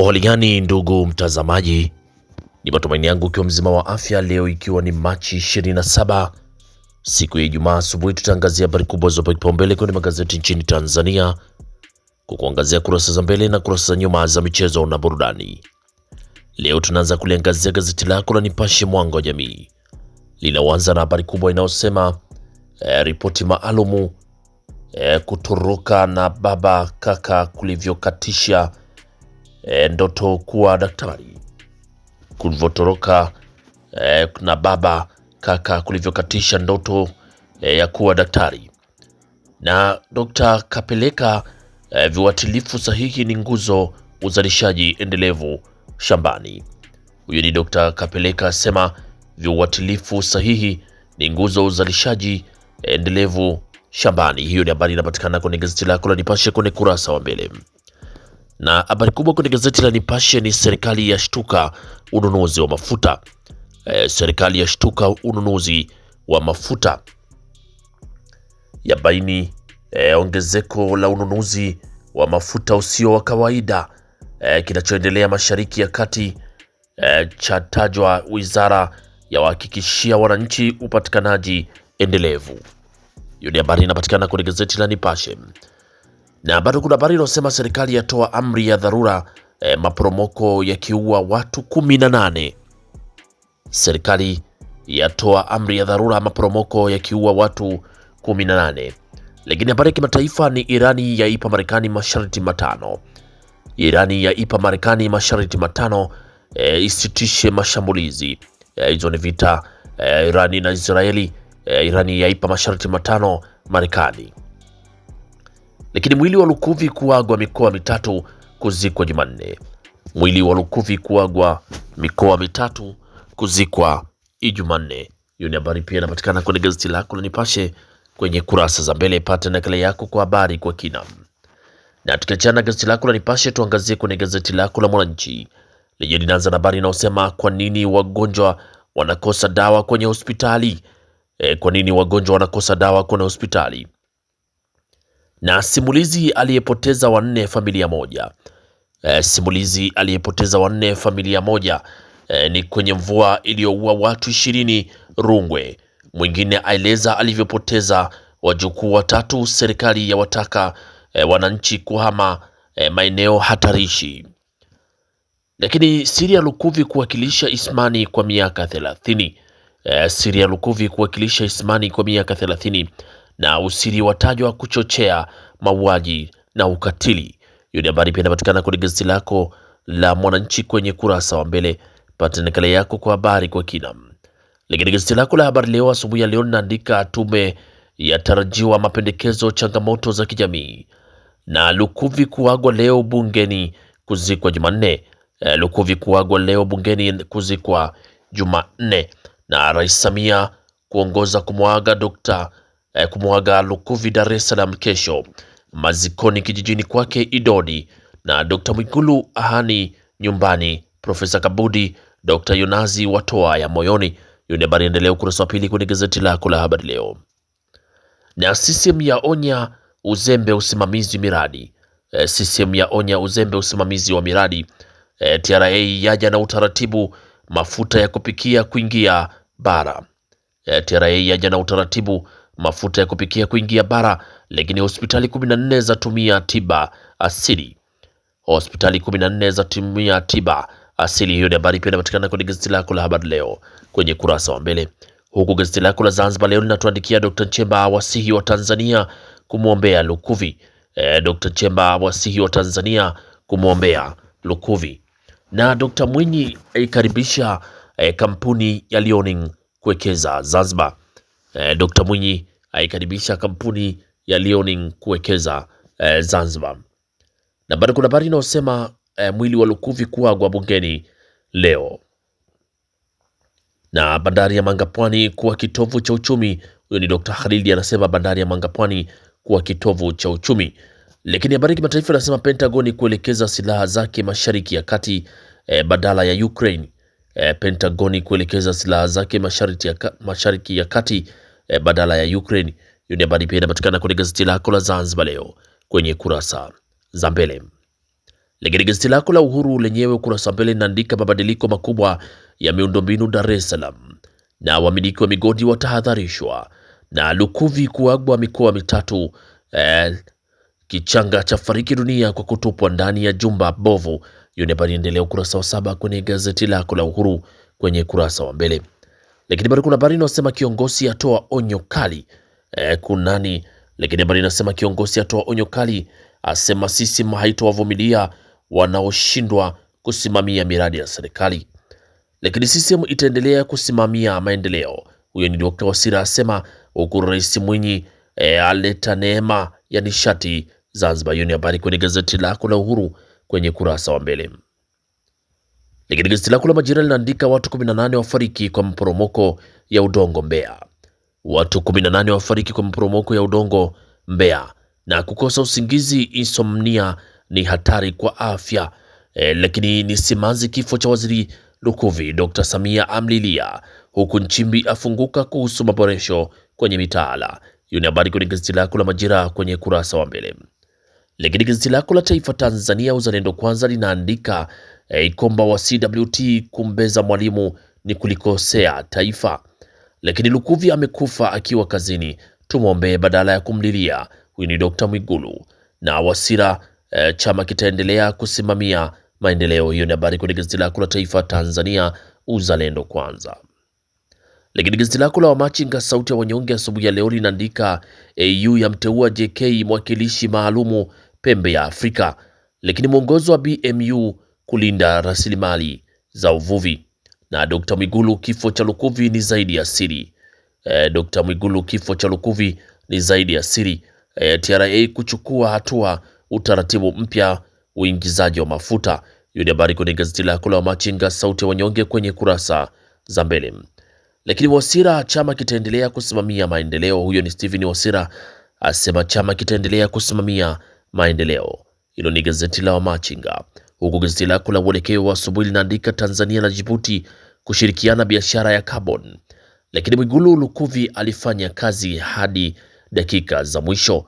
Hali gani ndugu mtazamaji, ni matumaini yangu ukiwa mzima wa afya. Leo ikiwa ni Machi 27 siku ya Ijumaa asubuhi, tutaangazia habari kubwa zopa kipaumbele kwenye magazeti nchini Tanzania, kukuangazia kurasa za mbele na kurasa za nyuma za michezo na burudani. Leo tunaanza kuliangazia gazeti lako la Nipashe Mwanga wa Jamii, linaanza na habari kubwa inayosema ripoti maalumu kutoroka na baba kaka kulivyokatisha ndoto kuwa daktari. Kulivyotoroka na baba kaka kulivyokatisha ndoto ya kuwa daktari. Na Dr. Kapeleka, viuatilifu sahihi ni nguzo uzalishaji endelevu shambani. Huyu ni Dr. Kapeleka asema viuatilifu sahihi ni nguzo uzalishaji endelevu shambani. Hiyo ni habari inapatikana kwenye gazeti lako la Nipashe kwenye kurasa wa mbele. Na habari kubwa kwenye gazeti la Nipashe ni serikali ya shtuka ununuzi wa mafuta. Serikali ya shtuka ununuzi wa mafuta ya baini ongezeko la ununuzi wa mafuta usio wa kawaida kinachoendelea Mashariki ya Kati. Chatajwa wizara ya wahakikishia wananchi upatikanaji endelevu. Hiyo ni habari inapatikana kwenye gazeti la Nipashe. Na bado kuna habari inayosema serikali yatoa amri ya dharura maporomoko yakiua watu 18. Serikali yatoa amri ya dharura maporomoko yakiua watu 18. Lakini habari ya kimataifa ni Irani yaipa Marekani masharti matano. Irani yaipa Marekani masharti matano isitishe mashambulizi. Hizo ni vita Irani na Israeli. Irani yaipa masharti matano Marekani. Lakini mwili wa Lukuvi kuagwa mikoa mitatu kuzikwa Jumanne. Mwili wa Lukuvi kuagwa mikoa mitatu kuzikwa Jumanne. Hiyo ni habari pia inapatikana kwenye gazeti lako la Nipashe kwenye kurasa za mbele. Pata nakala yako kwa habari kwa kina. Na tukiachana gazeti lako la Nipashe, tuangazie kwenye gazeti lako la Mwananchi lenye linaanza na habari inayosema kwa nini wagonjwa wanakosa dawa kwenye hospitali. Kwa nini wagonjwa wanakosa dawa kwenye hospitali? Na simulizi aliyepoteza wanne familia moja. Simulizi aliyepoteza wanne familia moja ni kwenye mvua iliyoua watu 20 Rungwe. Mwingine aeleza alivyopoteza wajukuu watatu. Serikali ya wataka wananchi kuhama maeneo hatarishi. Lakini siri ya Lukuvi kuwakilisha Ismani kwa miaka 30. Siri ya Lukuvi kuwakilisha Ismani kwa miaka 30 na usiri watajwa kuchochea mauaji na ukatili. Hiyo ni habari pia inapatikana kwenye gazeti lako la Mwananchi kwenye kurasa wa mbele. Pata nakala yako kwa habari kwa kina. Lakini gazeti lako la Habari Leo asubuhi ya leo linaandika tume yatarajiwa mapendekezo changamoto za kijamii. Na Lukuvi kuagwa leo bungeni kuzikwa Jumanne. Lukuvi kuagwa leo bungeni kuzikwa Jumanne. Na Rais Samia kuongoza kumwaga Lukuvi Dar es Salaam kesho. Mazikoni kijijini kwake Idodi. Na Dr. Mwigulu ahani nyumbani. Profesa Kabudi, Dr. Yonazi watoa ya moyoni. Hiyo ni habari endelea ukurasa wa pili kwenye gazeti lako la Habari Leo. Na CCM yaonya uzembe usimamizi miradi. CCM yaonya uzembe usimamizi wa miradi. TRA yaja na utaratibu mafuta ya kupikia kuingia bara. TRA yaja na utaratibu mafuta ya kupikia kuingia bara. Lakini hospitali 14 zatumia tiba asili. Hospitali 14 zatumia tiba asili. Hiyo ni habari pia inapatikana kwenye gazeti lako la Habari Leo kwenye kurasa wa mbele. Huku gazeti lako la Zanzibar Leo linatuandikia Dr. Nchemba wasihi wa Tanzania kumwombea Lukuvi. Dr. Nchemba wasihi wa Tanzania kumwombea Lukuvi. Na Dr. Mwinyi aikaribisha kampuni ya Learning kuwekeza Zanzibar. Dr. Mwinyi aikaribisha kampuni ya Learning kuwekeza Zanzibar. Na bado kuna habari inayosema mwili wa Lukuvi kuagwa bungeni leo. Na bandari ya Mangapwani kuwa kitovu cha uchumi. Huyo ni Dr. Khalili anasema bandari ya Mangapwani kuwa kitovu cha uchumi. Lakini habari kimataifa inasema Pentagoni kuelekeza silaha zake Mashariki ya Kati badala ya Ukraine. Pentagoni kuelekeza silaha zake Mashariki ya Kati badala ya Ukraine. Hiyo ni habari pia inapatikana kwenye gazeti lako la Zanzibar Leo kwenye kurasa za mbele. Lakini gazeti lako la Uhuru lenyewe ukurasa wa mbele linaandika mabadiliko makubwa ya miundombinu Dar es Salaam, na wamiliki wa migodi watahadharishwa, na Lukuvi kuagwa mikoa mitatu. Kichanga cha fariki dunia kwa kutupwa ndani ya jumba bovu. Hiyo ni habari endelea ukurasa wa 7 kwenye gazeti lako la Uhuru kwenye kurasa wa mbele. Lakini bado kuna habari inasema kiongozi atoa onyo kali kunani. Lakini habari inasema kiongozi atoa onyo kali, asema sisi haitowavumilia wanaoshindwa kusimamia miradi ya serikali. Lakini CCM itaendelea kusimamia maendeleo. Huyo ni Dr. Wasira asema, huku Rais Mwinyi aleta neema ya nishati Zanzibar. Hiyo ni habari kwenye gazeti lako la Uhuru kwenye kurasa wa mbele. Lakini gazeti lako la Majira linaandika watu 18 wafariki kwa maporomoko ya udongo Mbeya. Watu 18 wafariki kwa maporomoko ya udongo Mbeya, na kukosa usingizi insomnia ni hatari kwa afya. Lakini ni simanzi kifo cha waziri Lukuvi. Dr. Samia amlilia, huku Nchimbi afunguka kuhusu maboresho kwenye mitaala. Hiyo ni habari kwenye gazeti lako la Majira kwenye kurasa wa mbele. Lakini gazeti lako la Taifa Tanzania Uzalendo Kwanza linaandika Ikomba wa CWT kumbeza Mwalimu ni kulikosea taifa. Lakini Lukuvi amekufa akiwa kazini, tumwombee badala ya kumlilia. Huyu ni Dr. Mwigulu. Na Wasira chama kitaendelea kusimamia maendeleo. Hiyo ni habari kwenye gazeti lako la Taifa Tanzania Uzalendo Kwanza. Lakini gazeti lako la Wamachinga sauti ya wanyonge asubuhi ya leo linaandika AU yamteua JK mwakilishi maalumu pembe ya Afrika. Lakini mwongozo wa BMU kulinda rasilimali za uvuvi. Na Dr. Mwigulu kifo cha Lukuvi ni zaidi ya siri. Dr. Mwigulu kifo cha Lukuvi ni zaidi ya siri. TRA kuchukua hatua utaratibu mpya uingizaji wa mafuta. Hiyo ni habari kwenye gazeti lako la Wamachinga sauti ya wanyonge kwenye kurasa za mbele. Lakini Wasira chama kitaendelea kusimamia maendeleo. Huyo ni Steven Wasira asema chama kitaendelea kusimamia maendeleo. Hilo ni gazeti la Wamachinga. Huku gazeti lako la Uelekeo wa asubuhi linaandika Tanzania na Djibouti kushirikiana biashara ya carbon. Lakini Mwigulu Lukuvi alifanya kazi hadi dakika za mwisho.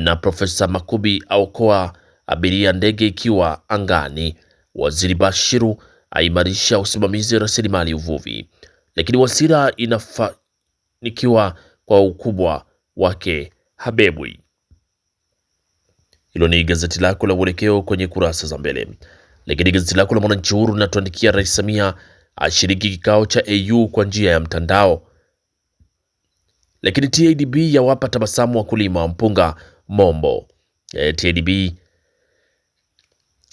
Na Profesa Makubi aokoa abiria ndege ikiwa angani. Waziri Bashiru aimarisha usimamizi rasilimali uvuvi. Lakini Wasira inafanikiwa kwa ukubwa wake habebwi. Hilo ni gazeti lako la Uelekeo kwenye kurasa za mbele. Lakini gazeti lako la Mwananchi Huru linatuandikia Rais Samia ashiriki kikao cha AU kwa njia ya mtandao. Lakini TADB yawapa tabasamu wakulima wa mpunga Mombo. TADB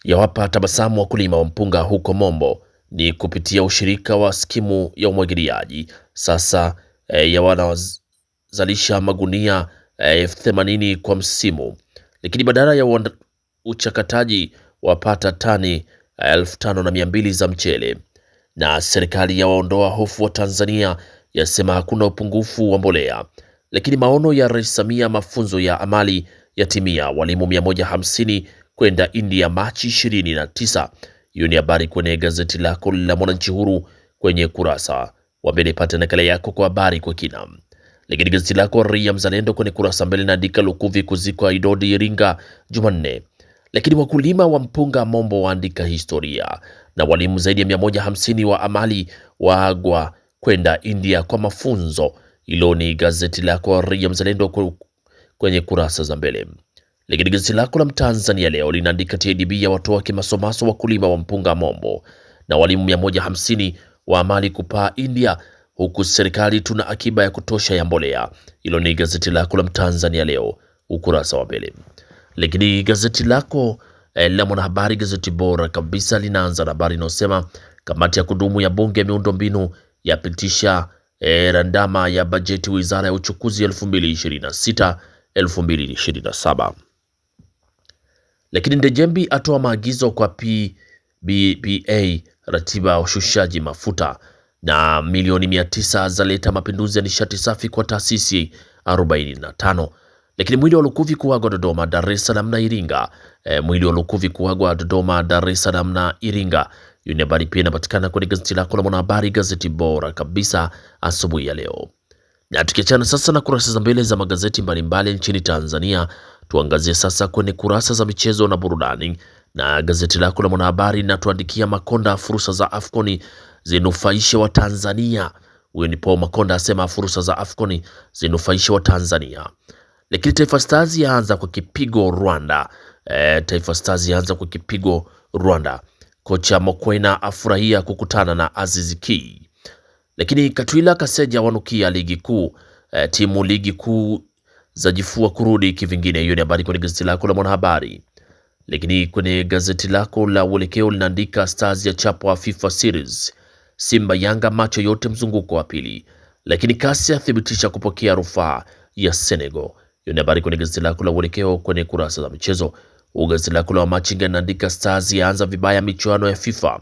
yawapa tabasamu wakulima wa mpunga huko Mombo ni kupitia ushirika wa skimu ya umwagiliaji. Sasa ya wanazalisha magunia 80 kwa msimu. Lakini badala ya uchakataji wapata tani 5,200 za mchele. Na serikali ya waondoa hofu wa Tanzania yasema hakuna upungufu wa mbolea. Lakini maono ya Rais Samia mafunzo ya amali yatimia, walimu 150 kwenda India Machi 29. Hiyo ni habari kwenye gazeti lako la Mwananchi Huru kwenye kurasa wa mbele. Pata nakala yako kwa habari kwa kina. Lakini gazeti lako Raia Mzalendo kwenye kurasa mbele naandika Lukuvi kuzikwa Idodi Iringa Jumanne. Lakini wakulima wa mpunga Mombo waandika historia. Na walimu zaidi ya 150 wa amali waagwa kwenda India kwa mafunzo. Hilo ni gazeti lako Raia Mzalendo kwenye kurasa za mbele. Lakini gazeti lako la Mtanzania leo linaandika TADB ya watoa kimasomaso wakulima wa mpunga Mombo. Na walimu 150 wa amali kupaa India, huku serikali tuna akiba ya kutosha ya mbolea. Hilo ni gazeti lako la Mtanzania leo ukurasa wa mbele. Lakini gazeti lako la Mwanahabari, gazeti bora kabisa, linaanza na habari inayosema kamati ya kudumu ya bunge ya miundombinu yapitisha randama ya bajeti wizara ya uchukuzi 2026-2027. Lakini Ndejembi atoa maagizo kwa PBBA ratiba ya ushushaji mafuta. Na milioni 900 zaleta mapinduzi ya nishati safi kwa taasisi 45. Lakini mwili wa Lukuvi kuagwa Dodoma, Dar es Salaam na Iringa. Mwili wa Lukuvi kuagwa Dodoma, Dar es Salaam na Iringa. Hiyo ni habari pia inapatikana kwenye gazeti lako la Mwanahabari, gazeti bora kabisa asubuhi ya leo. Na tukiachana sasa na kurasa za mbele za magazeti mbalimbali nchini Tanzania, tuangazie sasa kwenye kurasa za michezo na burudani. Na gazeti lako la Mwanahabari linatuandikia Makonda, fursa za Afcon zinufaishe wa Tanzania. Huyo ni Paul Makonda asema fursa za Afcon zinufaishe wa Tanzania. Lakini Taifa Stars yaanza kwa kipigo Rwanda. Taifa Stars yaanza kwa kipigo Rwanda. Kocha Mokwena afurahia kukutana na Aziz Ki. Lakini Katwila Kaseja wanukia ligi kuu. Timu ligi kuu za jifua kurudi kivingine. Hiyo ni habari kwenye gazeti lako la Mwanahabari. Lakini kwenye gazeti lako la Uelekeo linaandika Stars ya chapwa FIFA Series. Simba Yanga macho yote mzunguko wa pili. Lakini kasi athibitisha kupokea rufaa ya Senegal. Hiyo ni habari kwenye gazeti lako la Uelekeo kwenye kurasa za michezo. Gazeti lako la Machinga linaandika Stars yaanza vibaya michuano ya FIFA.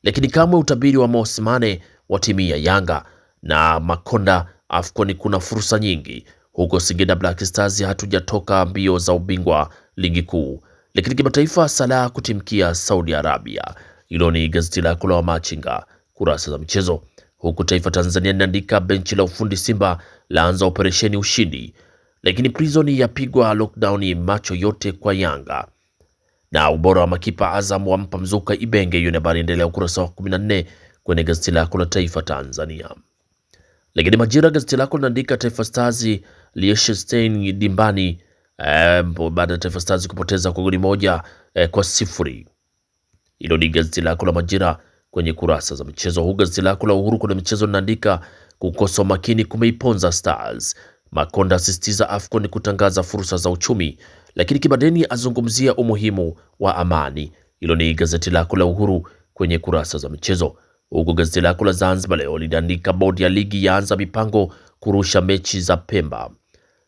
Lakini kamwe utabiri wa Mosimane wa timu ya Yanga na Makonda Afcon kuna fursa nyingi. Huko Singida Black Stars hatujatoka mbio za ubingwa ligi kuu. Lakini kimataifa Salah kutimkia Saudi Arabia. Hilo ni gazeti lako la Machinga kurasa za michezo. Huku Taifa Tanzania linaandika benchi la ufundi Simba laanza operesheni ushindi. Lakini Prison yapigwa lockdown macho yote kwa Yanga. Na ubora wa makipa Azam wampa mzuka Ibenge. Hiyo ni habari endelea ukurasa wa 14 kwenye gazeti lako la Taifa Tanzania. Lakini Majira gazeti lako linaandika Taifa Stars Liechtenstein dimbani baada ya Taifa Stars kupoteza kwa goli moja kwa sifuri. Hilo ni gazeti lako la Majira kwenye kurasa za michezo. Huku gazeti lako la Uhuru kwenye michezo linaandika kukosa makini kumeiponza Stars. Makonda asisitiza Afcon kutangaza fursa za uchumi. Lakini Kibadeni azungumzia umuhimu wa amani. Hilo ni gazeti lako la Uhuru kwenye kurasa za michezo. Huku gazeti lako la Zanzibar Leo linaandika bodi ya ligi yaanza mipango kurusha mechi za Pemba.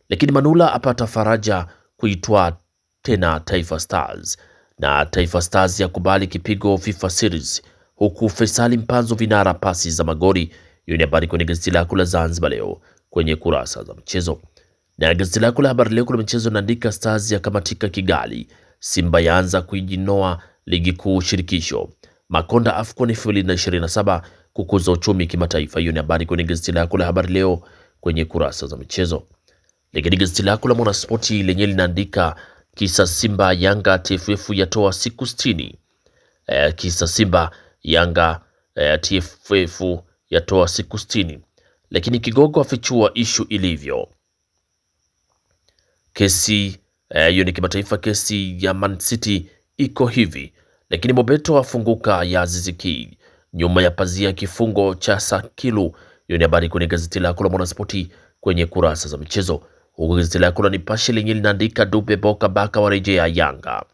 Lakini Manula apata faraja kuitwa tena Taifa Stars. Na Taifa Stars yakubali kipigo FIFA Series. Huku Faisali Mpanzo vinara pasi za magori. Hiyo ni habari kwenye gazeti lako la Zanzibar Leo kwenye kurasa za michezo. Na gazeti lako la Habari Leo kuna michezo naandika Stars ya kamatika Kigali. Simba yaanza kuijinoa ligi kuu shirikisho. Makonda Afcon 2027 kukuza uchumi kimataifa. Hiyo ni habari kwenye gazeti lako la Habari Leo kwenye kurasa za michezo. Lakini gazeti lako la Mwanaspoti lenye linaandika kisa Simba Yanga TFF yatoa siku 60. Kisa Simba Yanga TFF yatoa siku 60. Lakini Kigogo afichua ishu ilivyo. Kesi hiyo ni kimataifa, kesi ya Man City iko hivi. Lakini Mobeto afunguka ya Aziz Ki. Nyuma ya pazia kifungo cha Sakilu. Hiyo ni habari kwenye gazeti lako la Mwanaspoti kwenye kurasa za michezo. Huko gazeti lako la Nipashe lenye linaandika Dube Boka Baka warejea Yanga.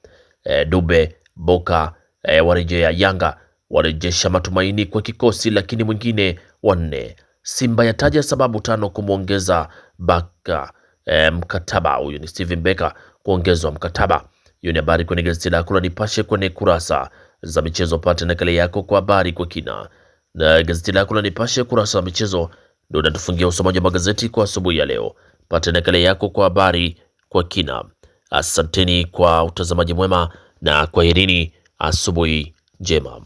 Dube Boka warejea Yanga, warejesha matumaini kwa kikosi, lakini mwingine wanne. Simba yataja sababu 5 kumwongeza Baka mkataba. Huyu ni Steven Becker kuongezwa mkataba. Hiyo ni habari kwenye gazeti lako la Nipashe kwenye kurasa za michezo. Pata nakala yako kwa habari kwa kina. Na gazeti lako la Nipashe kurasa za michezo ndio natufungia usomaji wa magazeti kwa asubuhi ya leo. Pata nakala yako kwa habari kwa kina. Asanteni kwa utazamaji mwema na kwaherini, asubuhi njema.